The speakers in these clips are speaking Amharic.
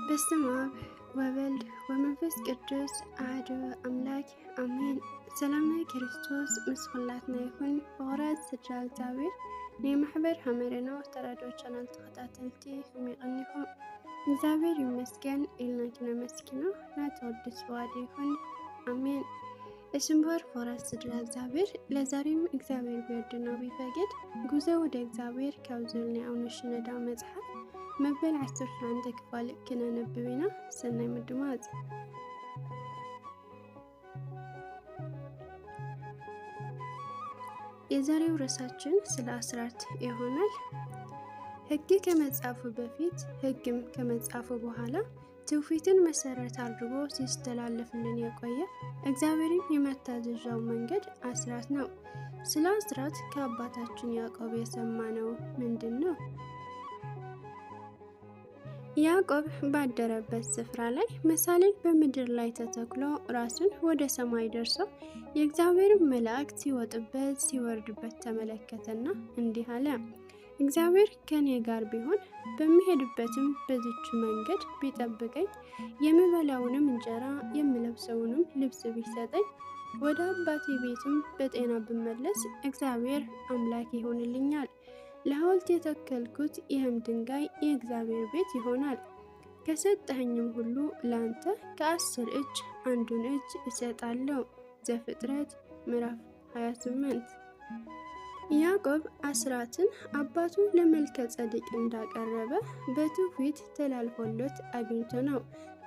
በስመ አብ ወወልድ ወመንፈስ ቅዱስ አሐዱ አምላክ አሜን። ሰላም ክርስቶስ ምስኩላትና ይሁን። በወራት ስድራ እግዚአብሔር የማህበር ሐመረና ተራድኦ ቻናል ተከታተልቲ የሚቀንኩም እግዚአብሔር ይመስገን ኢልናኪና መስኪና ናተወድስ ዋዲ ይሁን አሜን። እስምበር ወራት ስድራ እግዚአብሔር ለዛሬም እግዚአብሔር ቢወድና ቢፈቅድ ጉዞ ወደ እግዚአብሔር ከውዘልኔ አውነሽነዳ መጽሐፍ መበል 11 ክፍል ከነነብብና ሰናይ ምድማጽ የዛሬው ርዕሳችን ስለ አስራት ይሆናል። ሕግ ከመጻፉ በፊት ሕግም ከመጻፉ በኋላ ትውፊትን መሰረት አድርጎ ሲስተላለፍልን የቆየ እግዚአብሔርን የመታዘዣው መንገድ አስራት ነው። ስለ አስራት ከአባታችን ያዕቆብ የሰማነው ምንድነው? ያዕቆብ ባደረበት ስፍራ ላይ መሳሌን በምድር ላይ ተተክሎ ራሱን ወደ ሰማይ ደርሶ የእግዚአብሔር መላእክት ሲወጡበት ሲወርድበት ተመለከተና እንዲህ አለ፣ እግዚአብሔር ከኔ ጋር ቢሆን በሚሄድበትም በዚች መንገድ ቢጠብቀኝ፣ የምበላውንም እንጀራ የምለብሰውንም ልብስ ቢሰጠኝ፣ ወደ አባቴ ቤትም በጤና ብመለስ እግዚአብሔር አምላክ ይሆንልኛል። ለሐውልት የተከልኩት ይህም ድንጋይ የእግዚአብሔር ቤት ይሆናል። ከሰጠኸኝም ሁሉ ላንተ ከ10 እጅ አንዱን እጅ እሰጣለሁ። ዘፍጥረት ምዕራፍ 28። ያዕቆብ አስራትን አባቱ ለመልከ ጸዴቅ እንዳቀረበ በትውፊት ተላልፎለት አግኝቶ ነው።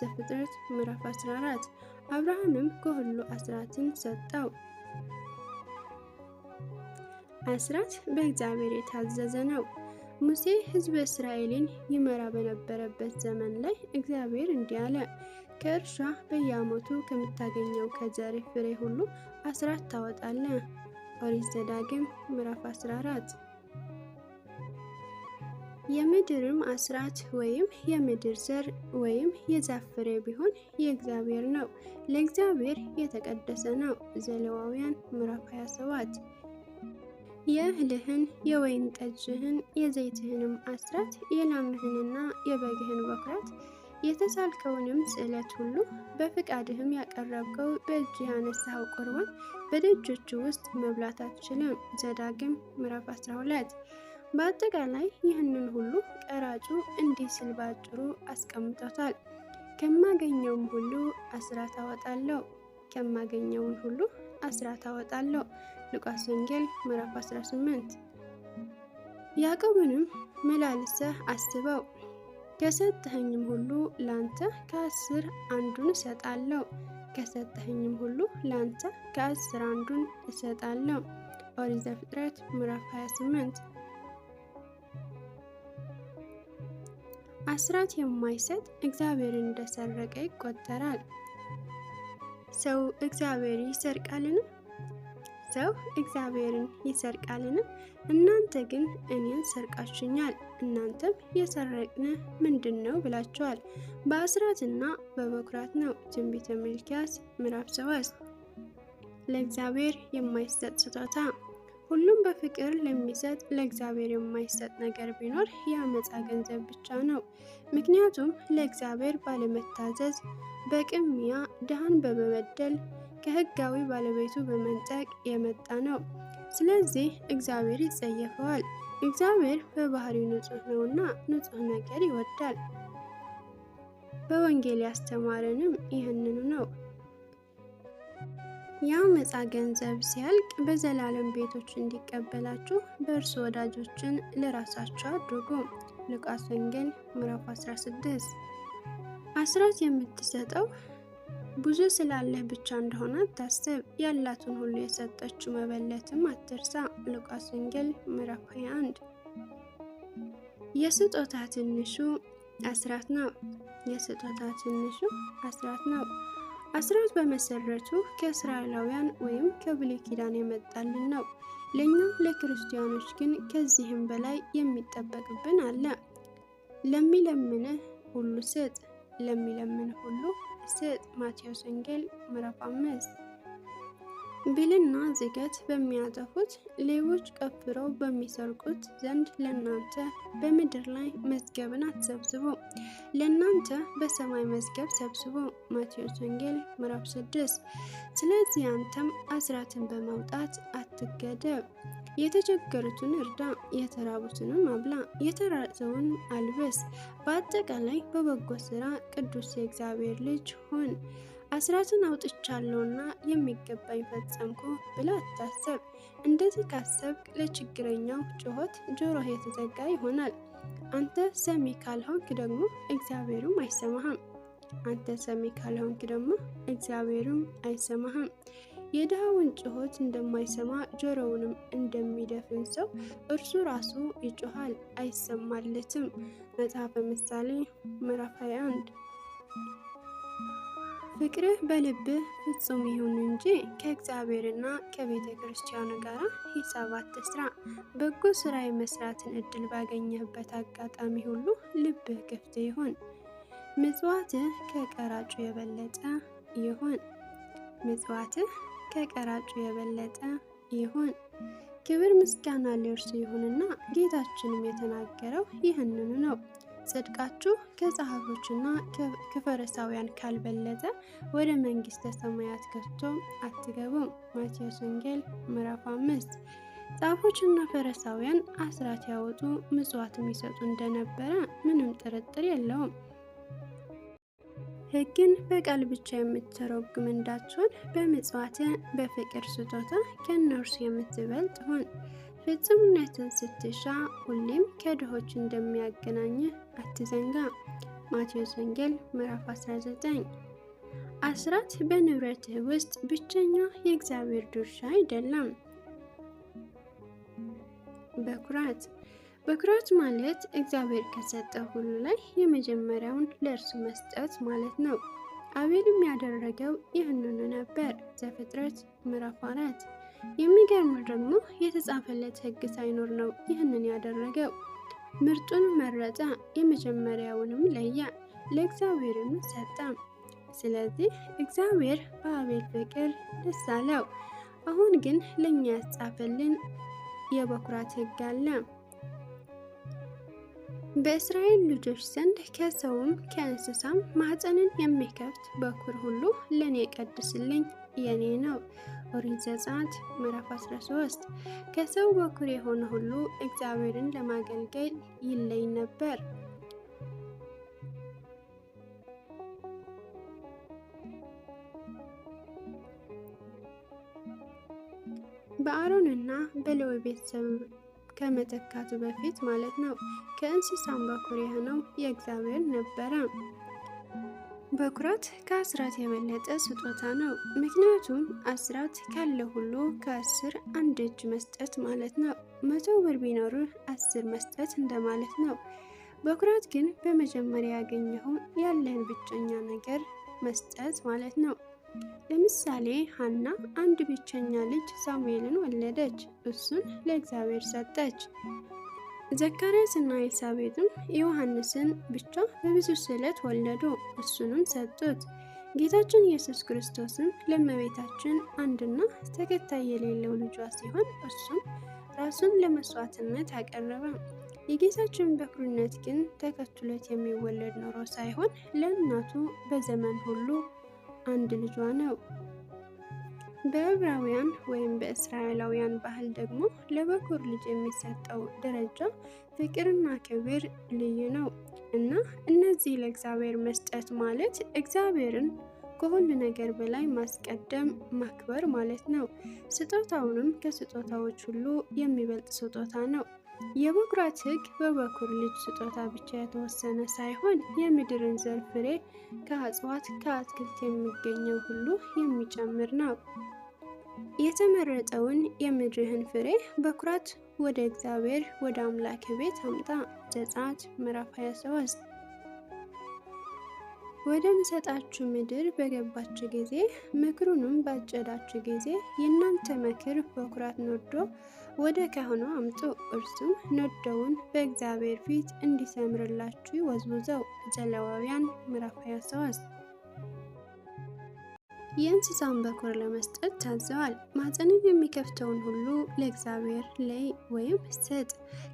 ዘፍጥረት ምዕራፍ 14። አብርሃምም ከሁሉ አስራትን ሰጠው። አስራት በእግዚአብሔር የታዘዘ ነው። ሙሴ ሕዝበ እስራኤልን ይመራ በነበረበት ዘመን ላይ እግዚአብሔር እንዲህ አለ፣ ከእርሻ በየዓመቱ ከምታገኘው ከዘር ፍሬ ሁሉ አስራት ታወጣለህ። ኦሪት ዘዳግም ምዕራፍ 14። የምድርም አስራት ወይም የምድር ዘር ወይም የዛፍ ፍሬ ቢሆን የእግዚአብሔር ነው፣ ለእግዚአብሔር የተቀደሰ ነው። ዘሌዋውያን ምዕራፍ 27። የእህልህን የወይን ጠጅህን የዘይትህንም አስራት የላምህንና የበግህን በኩራት የተሳልከውንም ስዕለት ሁሉ በፍቃድህም ያቀረብከው በእጅ ያነሳው ቁርባን በደጆቹ ውስጥ መብላት አትችልም። ዘዳግም ምዕራፍ 12። በአጠቃላይ ይህንን ሁሉ ቀራጩ እንዲህ ሲል ባጭሩ አስቀምጦታል። ከማገኘውም ሁሉ አስራት አወጣለሁ፣ ከማገኘውን ሁሉ አስራት አወጣለሁ። ሉቃስ ወንጌል ምዕራፍ 18። ያዕቆብንም መላልሰህ አስበው፣ ከሰጠኸኝም ሁሉ ላንተ ከ10 አንዱን እሰጣለሁ፣ ከሰጠኸኝም ሁሉ ላንተ ከ10 አንዱን እሰጣለሁ። ኦሪት ዘፍጥረት ምዕራፍ 28። አስራት የማይሰጥ እግዚአብሔርን እንደሰረቀ ይቆጠራል። ሰው እግዚአብሔር ይሰርቃልን? ሰው እግዚአብሔርን ይሰርቃልን? እናንተ ግን እኔን ሰርቃችሁኛል። እናንተም የሰረቅን ምንድነው ብላችኋል። በአስራትና በበኩራት ነው። ትንቢተ ሚልክያስ ምዕራፍ 3። ለእግዚአብሔር የማይሰጥ ስጦታ። ሁሉም በፍቅር ለሚሰጥ ለእግዚአብሔር የማይሰጥ ነገር ቢኖር የአመፃ ገንዘብ ብቻ ነው። ምክንያቱም ለእግዚአብሔር ባለመታዘዝ፣ በቅሚያ ድሃን በመበደል ከሕጋዊ ባለቤቱ በመንጠቅ የመጣ ነው። ስለዚህ እግዚአብሔር ይጸየፈዋል። እግዚአብሔር በባህሪው ንጹሕ ነውና ንጹሕ ነገር ይወዳል። በወንጌል ያስተማረንም ይህንኑ ነው። የአመፃ ገንዘብ ሲያልቅ በዘላለም ቤቶች እንዲቀበላችሁ በእርሱ ወዳጆችን ለራሳችሁ አድርጉ። ሉቃስ ወንጌል ምዕራፍ 16። አስራት የምትሰጠው ብዙ ስላለህ ብቻ እንደሆነ አታስብ። ያላትን ሁሉ የሰጠችው መበለትም አትርሳ። ሉቃስ ወንጌል ምዕራፍ 21። የስጦታ ትንሹ አስራት ነው። የስጦታ ትንሹ አስራት ነው። አስራት በመሰረቱ ከእስራኤላውያን ወይም ከብሉይ ኪዳን የመጣልን ነው። ለኛ ለክርስቲያኖች ግን ከዚህም በላይ የሚጠበቅብን አለ። ለሚለምንህ ሁሉ ስጥ፣ ለሚለምንህ ሁሉ ስጥ። ማቴዎስ ወንጌል ምዕራፍ 5። ብልና ዝገት በሚያጠፉት ሌቦች ቀፍረው በሚሰርቁት ዘንድ ለእናንተ በምድር ላይ መዝገብን አትሰብስቡ፣ ለእናንተ በሰማይ መዝገብ ሰብስቡ። ማቴዎስ ወንጌል ምዕራፍ 6። ስለዚህ አንተም አስራትን በማውጣት አትገደብ። የተቸገሩትን እርዳ፣ የተራቡትንም አብላ፣ የተራዘውን አልብስ። በአጠቃላይ በበጎ ስራ ቅዱስ የእግዚአብሔር ልጅ ሁን። አስራትን አውጥቻለሁና የሚገባኝ ፈጸምኩ ብለህ አታስብ። እንደዚህ ካሰብክ ለችግረኛው ጩኸት ጆሮህ የተዘጋ ይሆናል። አንተ ሰሚ ካልሆንክ ደግሞ እግዚአብሔርም አይሰማህም። የድሃውን ጩኸት እንደማይሰማ ጆሮውንም እንደሚደፍን ሰው እርሱ ራሱ ይጮሃል አይሰማለትም። መጽሐፈ ምሳሌ ምዕራፍ 21። ፍቅርህ በልብህ ፍጹም ይሁን እንጂ ከእግዚአብሔርና ከቤተ ክርስቲያኑ ጋር ሂሳብ አትስራ። በጎ ስራ የመስራትን እድል ባገኘህበት አጋጣሚ ሁሉ ልብህ ክፍት ይሁን። ምጽዋትህ ከቀራጩ የበለጠ ይሁን። ክብር ምስጋና ለእርሱ ይሁንና ጌታችንም የተናገረው ይህንኑ ነው። ጽድቃችሁ ከጸሐፎችና ከፈሪሳውያን ካልበለጠ ወደ መንግሥተ ሰማያት ከቶ አትገቡም። ማቴዎስ ወንጌል ምዕራፍ 5። ጸሐፎችና ፈሪሳውያን አስራት ያወጡ ምጽዋትም ይሰጡ እንደነበረ ምንም ጥርጥር የለውም። ሕግን በቃል ብቻ የምትተረጉም እንዳትሆን በምጽዋት በፍቅር ስጦታ ከእነርሱ የምትበልጥ ሁን። ፍጹምነትን ስትሻ ሁሌም ከድሆች እንደሚያገናኝህ አትዘንጋ። ማቴዎስ ወንጌል ምዕራፍ 19። አስራት በንብረትህ ውስጥ ብቸኛ የእግዚአብሔር ድርሻ አይደለም። በኩራት ማለት እግዚአብሔር ከሰጠው ሁሉ ላይ የመጀመሪያውን ለእርሱ መስጠት ማለት ነው። አቤልም ያደረገው ይህንኑ ነበር። ዘፍጥረት ምዕራፍ 4። የሚገርመው ደግሞ የተጻፈለት ሕግ ሳይኖር ነው ይህንን ያደረገው። ምርጡን መረጠ፣ የመጀመሪያውንም ለየ፣ ለእግዚአብሔርም ሰጠ። ስለዚህ እግዚአብሔር በአቤል ፍቅር ደስ አለው። አሁን ግን ለኛ ያጻፈልን የበኩራት ሕግ አለ። በእስራኤል ልጆች ዘንድ ከሰውም ከእንስሳም ማኅፀንን የሚከፍት በኩር ሁሉ ለኔ ቀድስልኝ፣ የኔ ነው። ኦሪት ዘጸአት ምዕራፍ 13። ከሰው በኩር የሆነ ሁሉ እግዚአብሔርን ለማገልገል ይለይ ነበር። በአሮንና በሌዊ ቤተሰብ ከመተካቱ በፊት ማለት ነው። ከእንስሳም በኩር የሆነው የእግዚአብሔር ነበረ። በኩራት ከአስራት የበለጠ ስጦታ ነው። ምክንያቱም አስራት ካለ ሁሉ ከ10 1 እጅ መስጠት ማለት ነው። 100 ብር ቢኖርህ 10 መስጠት እንደማለት ነው። በኩራት ግን በመጀመሪያ ያገኘኸው ያለህን ብቸኛ ነገር መስጠት ማለት ነው። ለምሳሌ ሐና አንድ ብቸኛ ልጅ ሳሙኤልን ወለደች። እሱን ለእግዚአብሔር ሰጠች። ዘካርያስ እና ኤልሳቤጥም ዮሐንስን ብቻ በብዙ ስዕለት ወለዱ። እሱንም ሰጡት። ጌታችን ኢየሱስ ክርስቶስም ለእመቤታችን አንድና ተከታይ የሌለው ልጇ ሲሆን እሱም ራሱን ለመስዋዕትነት አቀረበ። የጌታችን በኩርነት ግን ተከትሎት የሚወለድ ኖሮ ሳይሆን ለእናቱ በዘመን ሁሉ አንድ ልጇ ነው። በዕብራውያን ወይም በእስራኤላውያን ባህል ደግሞ ለበኩር ልጅ የሚሰጠው ደረጃ ፍቅርና ክብር ልዩ ነው እና እነዚህ ለእግዚአብሔር መስጠት ማለት እግዚአብሔርን ከሁሉ ነገር በላይ ማስቀደም ማክበር ማለት ነው። ስጦታውንም ከስጦታዎች ሁሉ የሚበልጥ ስጦታ ነው። የበኩራት ሕግ በበኩር ልጅ ስጦታ ብቻ የተወሰነ ሳይሆን የምድርን ዘር ፍሬ ከእጽዋት ከአትክልት የሚገኘው ሁሉ የሚጨምር ነው። የተመረጠውን የምድርህን ፍሬ በኩራት ወደ እግዚአብሔር ወደ አምላክ ቤት አምጣ። ዘጸአት ምዕራፍ 23። ወደ ምሰጣችሁ ምድር በገባችሁ ጊዜ ምክሩንም ባጨዳችሁ ጊዜ የእናንተ መክር በኩራት ነዶ ወደ ካህኑ አምጡ፣ እርሱም ነዶውን በእግዚአብሔር ፊት እንዲሰምርላችሁ ይወዝውዘው። ዘሌዋውያን ምዕራፍ 23። የእንስሳን በኩር ለመስጠት ታዘዋል። ማኅፀንን የሚከፍተውን ሁሉ ለእግዚአብሔር ለይ ወይም ስጥ።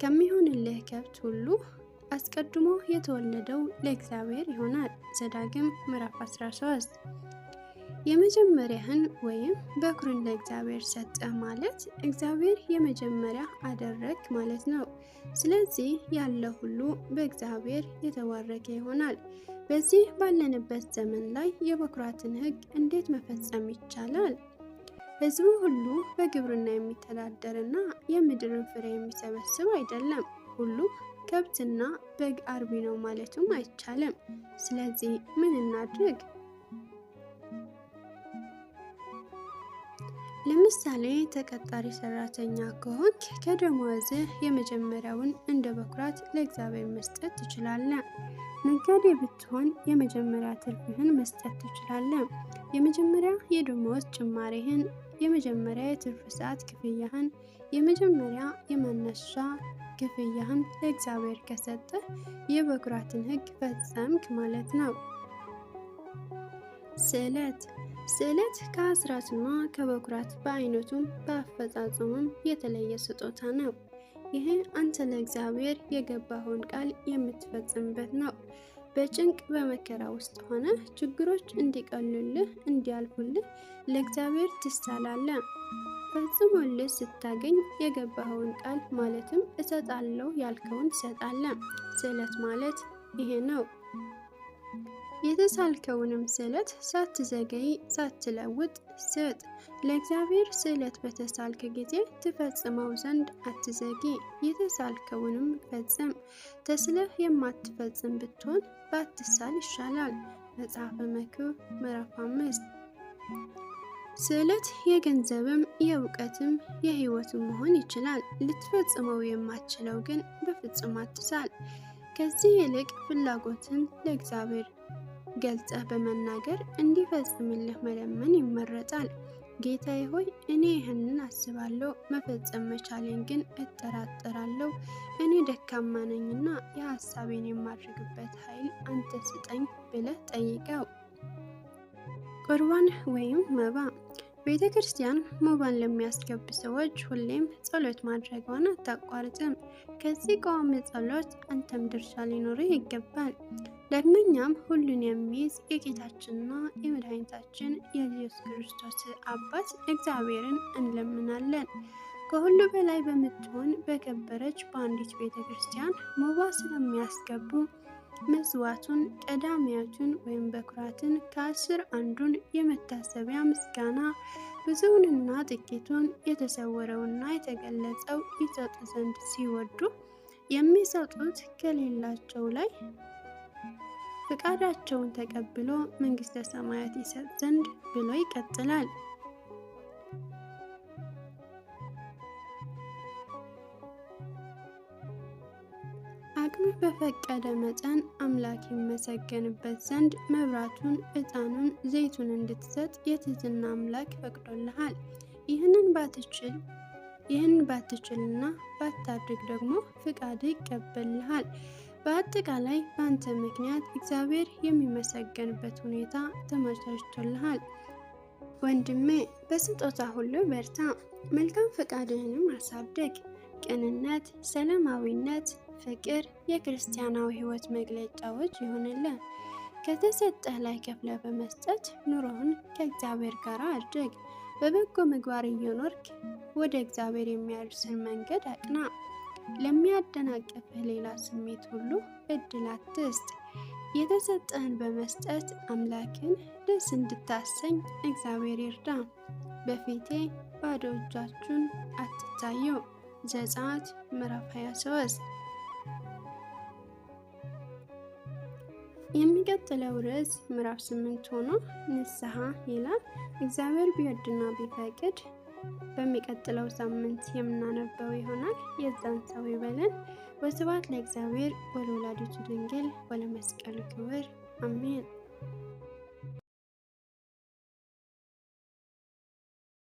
ከሚሆንልህ ከብት ሁሉ አስቀድሞ የተወለደው ለእግዚአብሔር ይሆናል። ዘዳግም ምዕራፍ 13። የመጀመሪያህን ወይም በኩርን ለእግዚአብሔር ሰጠ ማለት እግዚአብሔር የመጀመሪያ አደረግ ማለት ነው። ስለዚህ ያለ ሁሉ በእግዚአብሔር የተባረከ ይሆናል። በዚህ ባለንበት ዘመን ላይ የበኩራትን ሕግ እንዴት መፈጸም ይቻላል? ሕዝቡ ሁሉ በግብርና የሚተዳደርና የምድርን ፍሬ የሚሰበስብ አይደለም። ሁሉ ከብትና በግ አርቢ ነው ማለቱም አይቻልም። ስለዚህ ምን እናድርግ? ለምሳሌ ተቀጣሪ ሰራተኛ ከሆንክ ከደሞዝህ የመጀመሪያውን እንደ በኩራት ለእግዚአብሔር መስጠት ትችላለህ። ነጋዴ ብትሆን የመጀመሪያ ትርፍህን መስጠት ትችላለህ። የመጀመሪያ የደሞዝ ጭማሪህን፣ የመጀመሪያ የትርፍ ሰዓት ክፍያህን፣ የመጀመሪያ የመነሻ ክፍያህን ለእግዚአብሔር ከሰጠህ የበኩራትን ሕግ ፈጸምክ ማለት ነው። ስዕለት ከአስራትና ከበኩራት በአይነቱም በአፈጻጸሙም የተለየ ስጦታ ነው። ይህ አንተ ለእግዚአብሔር የገባኸውን ቃል የምትፈጽምበት ነው። በጭንቅ በመከራ ውስጥ ሆነ ችግሮች እንዲቀሉልህ እንዲያልፉልህ ለእግዚአብሔር ትሳላለህ። ፈጽሞልህ ስታገኝ የገባኸውን ቃል ማለትም እሰጣለሁ ያልከውን ትሰጣለህ። ስዕለት ማለት ይሄ ነው። የተሳልከውንም ስዕለት ሳትዘገይ ሳትለውጥ ስጥ። ለእግዚአብሔር ስዕለት በተሳልክ ጊዜ ትፈጽመው ዘንድ አትዘጊ። የተሳልከውንም ፈጽም። ተስለህ የማትፈጽም ብትሆን ባትሳል ይሻላል። መጽሐፈ መክብብ ምዕራፍ 5። ስዕለት የገንዘብም የእውቀትም የሕይወትም መሆን ይችላል። ልትፈጽመው የማትችለው ግን በፍጹም አትሳል። ከዚህ ይልቅ ፍላጎትን ለእግዚአብሔር ገልጸህ በመናገር እንዲፈጽምልህ መለመን ይመረጣል። ጌታዬ ሆይ እኔ ይህንን አስባለሁ፣ መፈጸም መቻሌን ግን እጠራጠራለሁ። እኔ ደካማ ነኝና የሐሳቤን የማድረግበት ኃይል አንተ ስጠኝ ብለህ ጠይቀው። ቁርባን ወይም መባ። ቤተ ክርስቲያን መባን ለሚያስገቡ ሰዎች ሁሌም ጸሎት ማድረጓን አታቋርጥም። ከዚህ ቋሚ ጸሎት አንተም ድርሻ ሊኖርህ ይገባል። ዳግመኛም ሁሉን የሚይዝ የጌታችንና የመድኃኒታችን የኢየሱስ ክርስቶስ አባት እግዚአብሔርን እንለምናለን። ከሁሉ በላይ በምትሆን በከበረች በአንዲት ቤተ ክርስቲያን መባ ስለሚያስገቡ መስዋዕቱን፣ ቀዳሚያቱን ወይም በኩራትን ከ10 አንዱን የመታሰቢያ ምስጋና ብዙውንና ጥቂቱን የተሰወረውና የተገለጸው ይሰጡ ዘንድ ሲወዱ የሚሰጡት ከሌላቸው ላይ ፍቃዳቸውን ተቀብሎ መንግሥተ ሰማያት ይሰጥ ዘንድ ብሎ ይቀጥላል። አቅምህ በፈቀደ መጠን አምላክ ይመሰገንበት ዘንድ መብራቱን፣ ዕጣኑን፣ ዘይቱን እንድትሰጥ የትህትና አምላክ ፈቅዶልሃል። ይህንን ባትችልና ባታድርግ ደግሞ ፍቃድህ ይቀበልሃል። በአጠቃላይ በአንተ ምክንያት እግዚአብሔር የሚመሰገንበት ሁኔታ ተመቻችቶልሃል። ወንድሜ በስጦታ ሁሉ በርታ፣ መልካም ፈቃድህንም አሳድግ። ቅንነት፣ ሰላማዊነት፣ ፍቅር የክርስቲያናዊ ሕይወት መግለጫዎች ይሆንልህ። ከተሰጠህ ላይ ከፍለህ በመስጠት ኑሮህን ከእግዚአብሔር ጋር አድርግ። በበጎ ምግባር እየኖርክ ወደ እግዚአብሔር የሚያደርስን መንገድ አቅና። ለሚያደናቅፍህ ሌላ ስሜት ሁሉ እድል አትስጥ። የተሰጠህን በመስጠት አምላክን ደስ እንድታሰኝ እግዚአብሔር ይርዳ። በፊቴ ባዶ እጃችሁን አትታዩ። ዘጸአት ምዕራፍ 23። የሚቀጥለው ርዕስ ምዕራፍ 8 ሆኖ ንስሐ ይላል። እግዚአብሔር ቢወድና ቢፈቅድ በሚቀጥለው ሳምንት የምናነበው ይሆናል። የዛን ሰው ይበለን። ወስብሐት ለእግዚአብሔር ወለወላዲቱ ድንግል ወለመስቀሉ ክቡር አሜን።